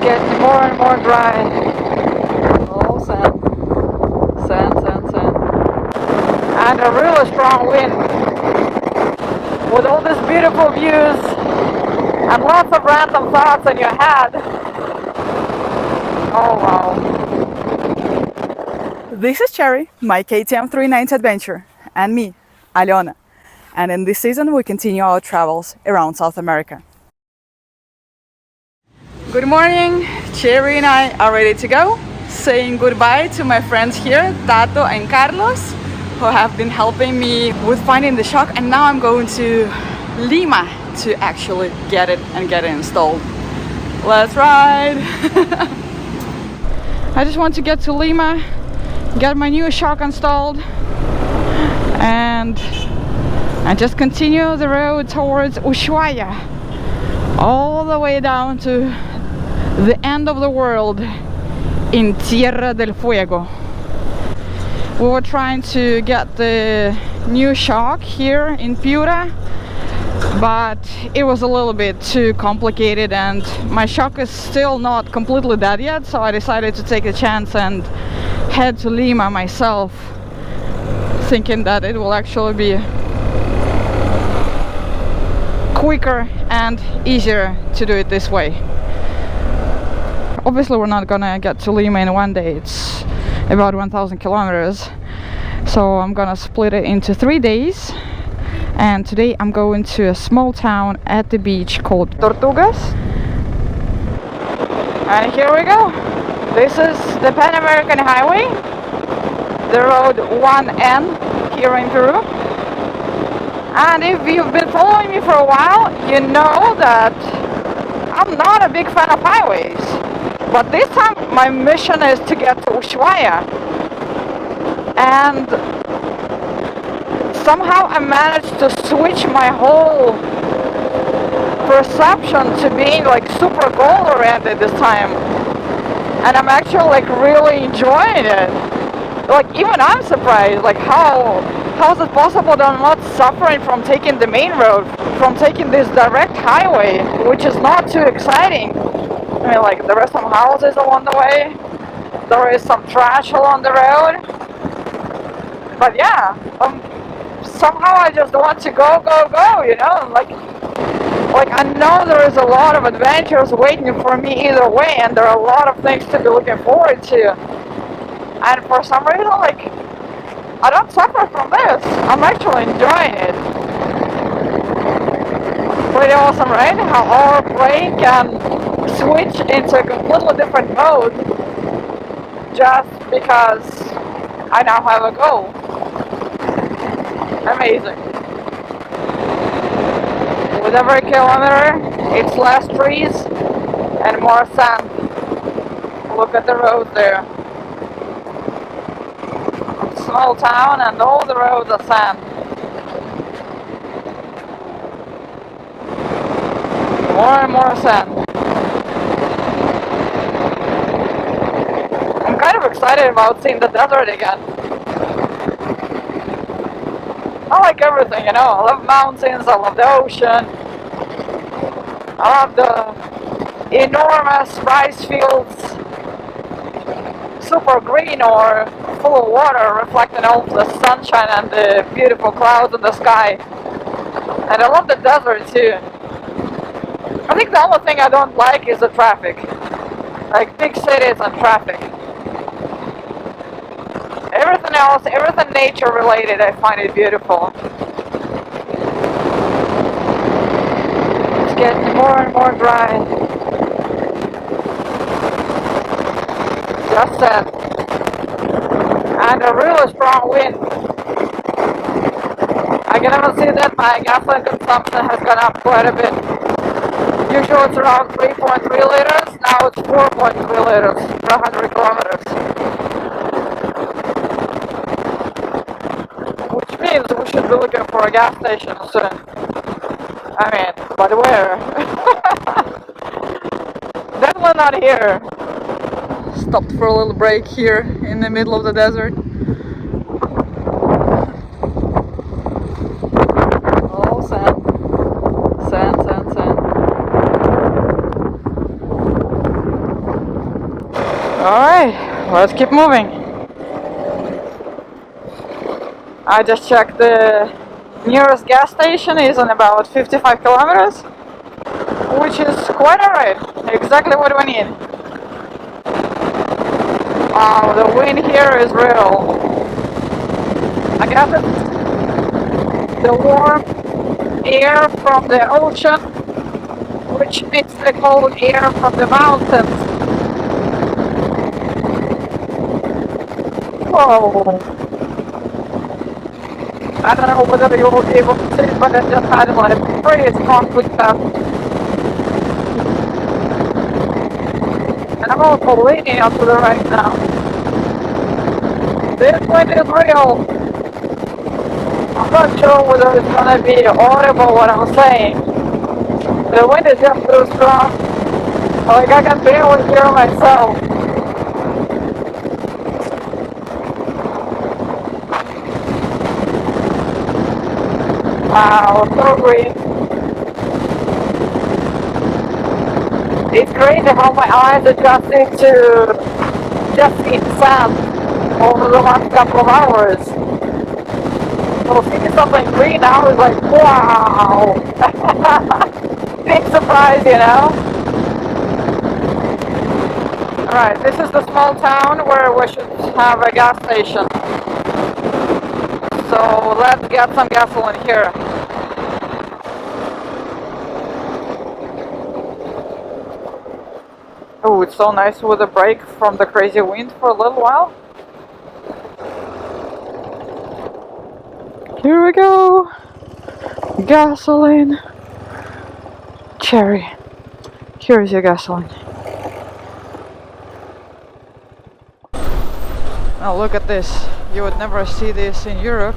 Getting more and more dry. Oh, sand. Sand, sand, sand. And a really strong wind. With all these beautiful views and lots of random thoughts in your head. Oh wow. This is Cherry, my KTM 390 adventure, and me, Aliona. And in this season we continue our travels around South America. Good morning, Cherry and I are ready to go, saying goodbye to my friends here, Tato and Carlos, who have been helping me with finding the shock, and now I'm going to Lima to actually get it installed. Let's ride! I just want to get to Lima, get my new shock installed, and just continue the road towards Ushuaia, all the way down to the end of the world in Tierra del Fuego. We were trying to get the new shock here in Piura, but it was a little bit too complicated and my shock is still not completely dead yet, so I decided to take a chance and head to Lima myself, thinking that it will actually be quicker and easier to do it this way. Obviously we're not gonna get to Lima in one day, it's about 1,000 kilometers, so I'm gonna split it into 3 days. And today I'm going to a small town at the beach called Tortugas. And here we go. This is the Pan American Highway, the road 1N here in Peru. And if you've been following me for a while, you know that I'm not a big fan of highways. But this time my mission is to get to Ushuaia. And somehow I managed to switch my whole perception to being like super goal oriented this time. And I'm actually like really enjoying it. Like even I'm surprised, like how is it possible that I'm not suffering from taking the main road, from taking this direct highway, which is not too exciting. I mean, like there are some houses along the way, there is some trash along the road, but yeah, somehow I just want to go, you know, like I know there is a lot of adventures waiting for me either way, and there are a lot of things to be looking forward to, and for some reason, like, I don't suffer from this. I'm actually enjoying it. Pretty awesome, right? How our brain can switch into a completely different mode just because I now have a goal. Amazing. With every kilometer, it's less trees and more sand. Look at the road there. Small town and all the roads are sand. More and more sand. I'm kind of excited about seeing the desert again. I like everything, you know. I love mountains, I love the ocean. I love the enormous rice fields, super green or full of water, reflecting all the sunshine and the beautiful clouds in the sky. And I love the desert too. I think the only thing I don't like is the traffic. Like big cities and traffic. Everything else, everything nature related, I find it beautiful. It's getting more and more dry. Just said. And a really strong wind. I can even see that my gasoline consumption has gone up quite a bit. Usually it's around 3.3 liters, now it's 4.3 liters per 100 kilometers. Which means we should be looking for a gas station soon. I mean, but where? Definitely not here. Stopped for a little break here in the middle of the desert. Oh, sand. Sand, sand, sand. Alright, let's keep moving. I just checked the nearest gas station is in about 55 kilometers, which is quite alright. Exactly what we need. Wow, the wind here is real. I guess it's the warm air from the ocean, which meets the cold air from the mountains. Whoa. I don't know whether you will be able to see it, but I just had like a pretty strong footstep. And I'm also leaning up to the right now. This wind is real. I'm not sure whether it's gonna be audible what I'm saying. The wind is just too strong. Like I can barely hear myself. Wow, so green. It's crazy how my eyes adjusting to just seeing sand over the last couple of hours. So seeing something green now is like, wow! Big surprise, you know? Alright, this is the small town where we should have a gas station. So let's get some gasoline here. Oh, it's so nice with a break from the crazy wind for a little while. Here we go. Gasoline. Cherry. Here's your gasoline. Now look at this. You would never see this in Europe.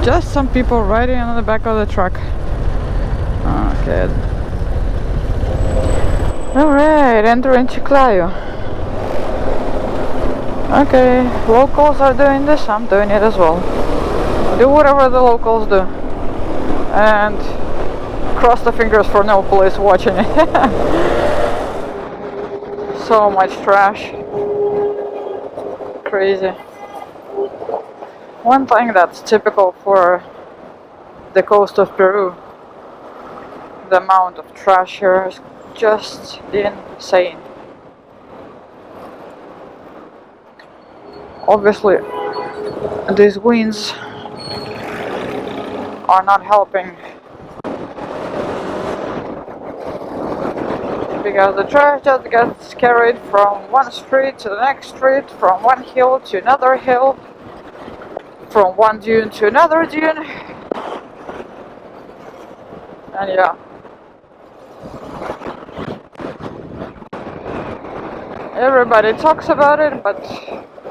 Just some people riding on the back of the truck. Okay. Alright, entering Chiclayo. Okay, locals are doing this, I'm doing it as well. Do whatever the locals do. And cross the fingers for no police watching it. So much trash. Crazy. One thing that's typical for the coast of Peru, the amount of trash here is just insane. Obviously, these winds are not helping because the trash just gets carried from one street to the next street, from one hill to another hill, from one dune to another dune, and yeah. Everybody talks about it, but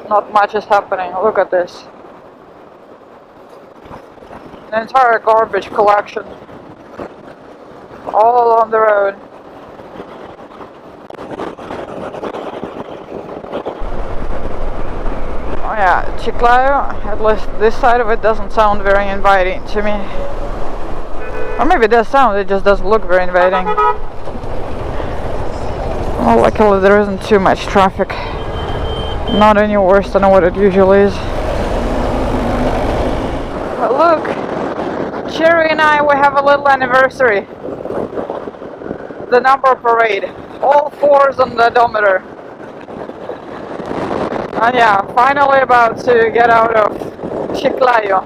not much is happening. Look at this. An entire garbage collection all along the road. Oh yeah, Chiclayo, at least this side of it doesn't sound very inviting to me. Or maybe it does sound, it just doesn't look very inviting. Well, luckily there isn't too much traffic. Not any worse than what it usually is. But look, Cherry and I, we have a little anniversary. The number parade. All fours on the odometer. And yeah, finally about to get out of Chiclayo.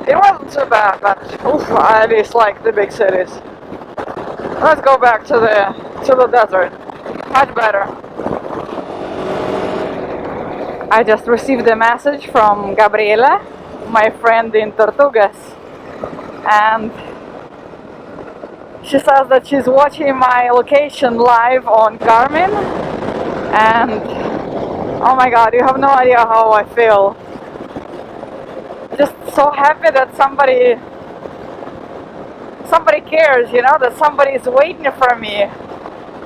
It wasn't too bad, but oof, I at least like the big cities. Let's go back to the desert. Much better. I just received a message from Gabriela, my friend in Tortugas, and she says that she's watching my location live on Garmin, and oh my god, you have no idea how I feel. Just so happy that somebody cares, you know, that somebody is waiting for me.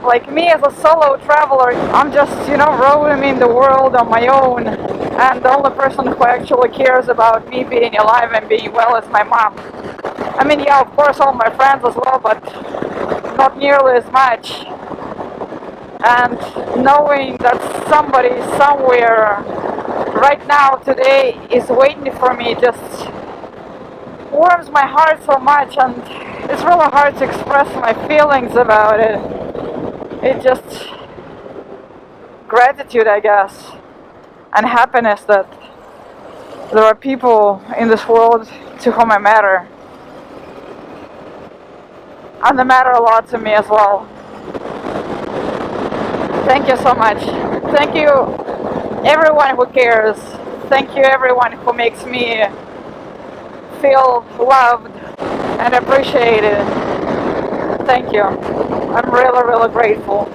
Like me as a solo traveler, I'm just, you know, roaming the world on my own, and the only person who actually cares about me being alive and being well is my mom. I mean, yeah, of course all my friends as well, but not nearly as much. and knowing that somebody somewhere right now today is waiting for me just warms my heart so much, and it's really hard to express my feelings about it. It just gratitude, I guess, and happiness that there are people in this world to whom I matter, and they matter a lot to me as well. Thank you so much. Thank you everyone who cares. Thank you everyone who makes me feel loved and appreciated. Thank you. I'm really grateful.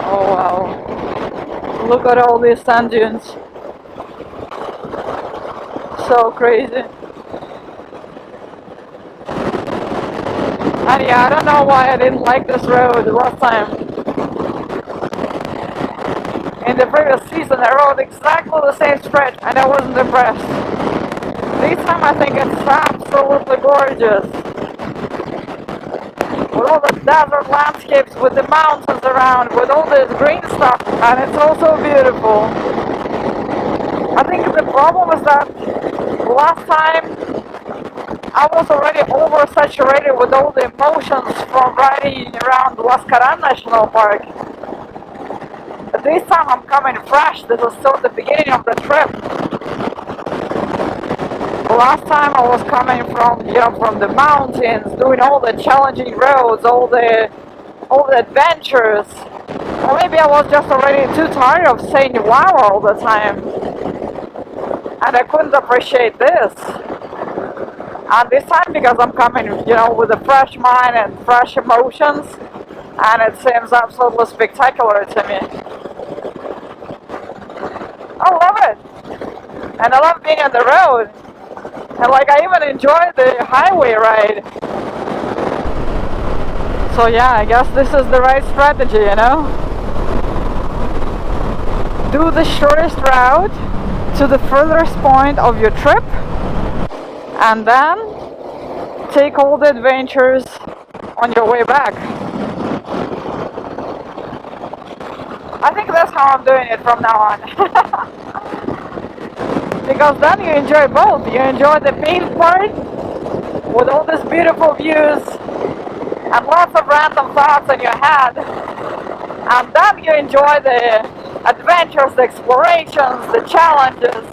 Oh wow. Look at all these sand dunes. So crazy. And yeah, I don't know why I didn't like this road last time. In the previous season I rode exactly the same stretch and I wasn't impressed. This time I think it's absolutely gorgeous. With all the desert landscapes, with the mountains around, with all this green stuff, and it's also beautiful. I think the problem is that last time I was already oversaturated with all the emotions from riding around Huascarán National Park. But this time I'm coming fresh. This is still the beginning of the trip. Last time I was coming from the mountains, doing all the challenging roads, all the adventures. Or maybe I was just already too tired of saying wow all the time, and I couldn't appreciate this. And this time, because I'm coming, with a fresh mind and fresh emotions, and it seems absolutely spectacular to me. I love it, and I love being on the road. And I even enjoy the highway ride. So yeah, I guess this is the right strategy, Do the shortest route to the furthest point of your trip, and then take all the adventures on your way back. I think that's how I'm doing it from now on. Because then you enjoy both. You enjoy the paved part with all these beautiful views and lots of random thoughts in your head. And then you enjoy the adventures, the explorations, the challenges.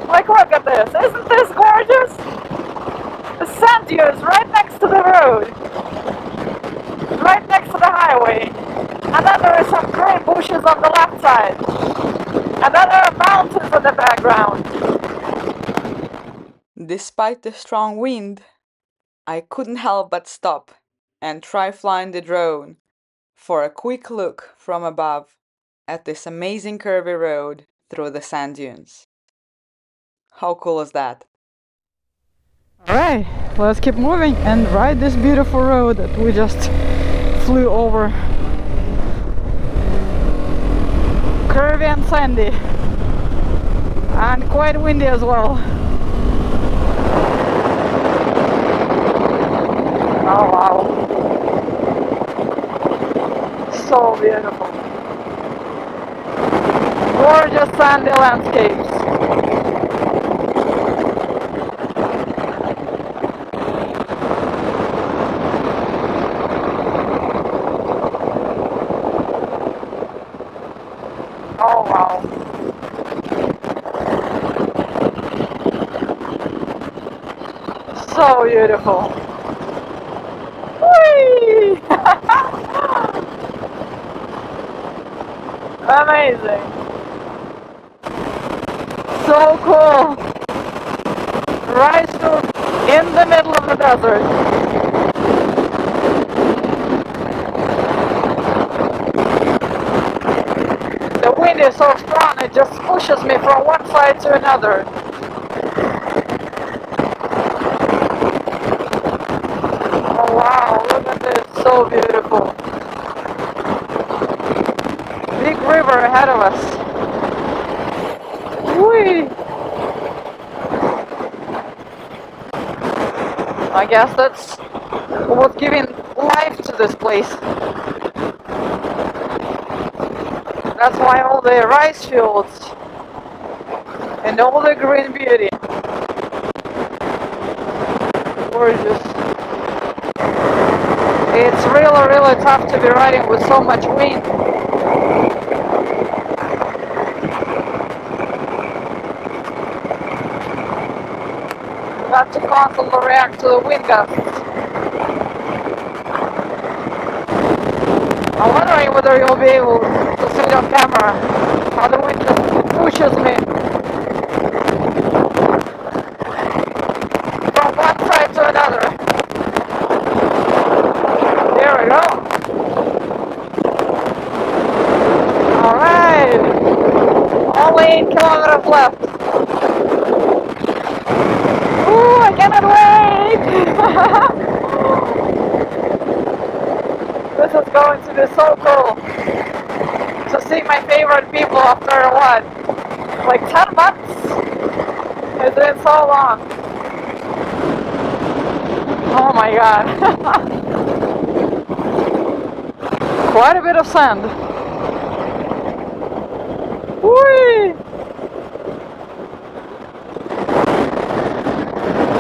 Look at this. Isn't this gorgeous? The sand dunes right next to the road. Right next to the highway. And then there are some green bushes on the left side. And then there are mountains in the background. Despite the strong wind, I couldn't help but stop and try flying the drone for a quick look from above at this amazing curvy road through the sand dunes. How cool is that? Alright, let's keep moving and ride this beautiful road that we just flew over. Curvy and sandy, and quite windy as well. Oh wow, so beautiful. Gorgeous sandy landscapes. Oh wow. So beautiful. Whee! Amazing. So cool. Right in the middle of the desert. The wind is so strong, it just pushes me from one side to another. Oh wow, look at this, so beautiful. Big river ahead of us. Whee! I guess that's what's giving life to this place. That's why all the rice fields and all the green beauty. Gorgeous. It's really, really tough to be riding with so much wind. You have to constantly react to the wind gusts. I'm wondering whether you'll be able to see it on camera, how the wind just pushes me from one side to another. There we go. Alright. Only 8 kilometers left. Ooh, I cannot wait! This is going to be so cool to see my favorite people after what? Like 10 months? It's been so long. Oh my god. Quite a bit of sand. Whee!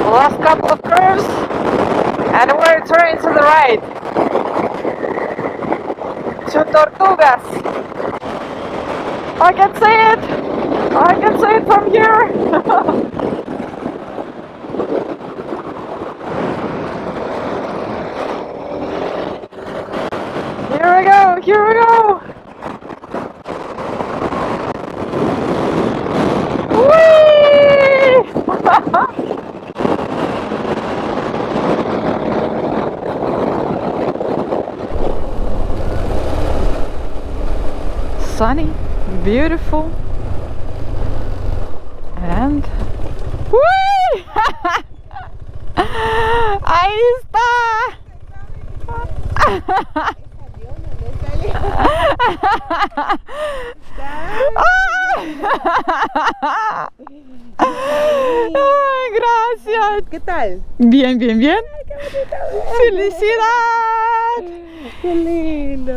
Last couple of curves, and we're turning to the right. To Tortugas. I can see it! I can see it from here! Here we go! Here we go! Whee! Sunny, beautiful, and whee! Ahí está. Ay, gracias. ¿Qué tal? Bien, bien, bien. Ay, qué bonito. ¡Felicidad! Qué lindo.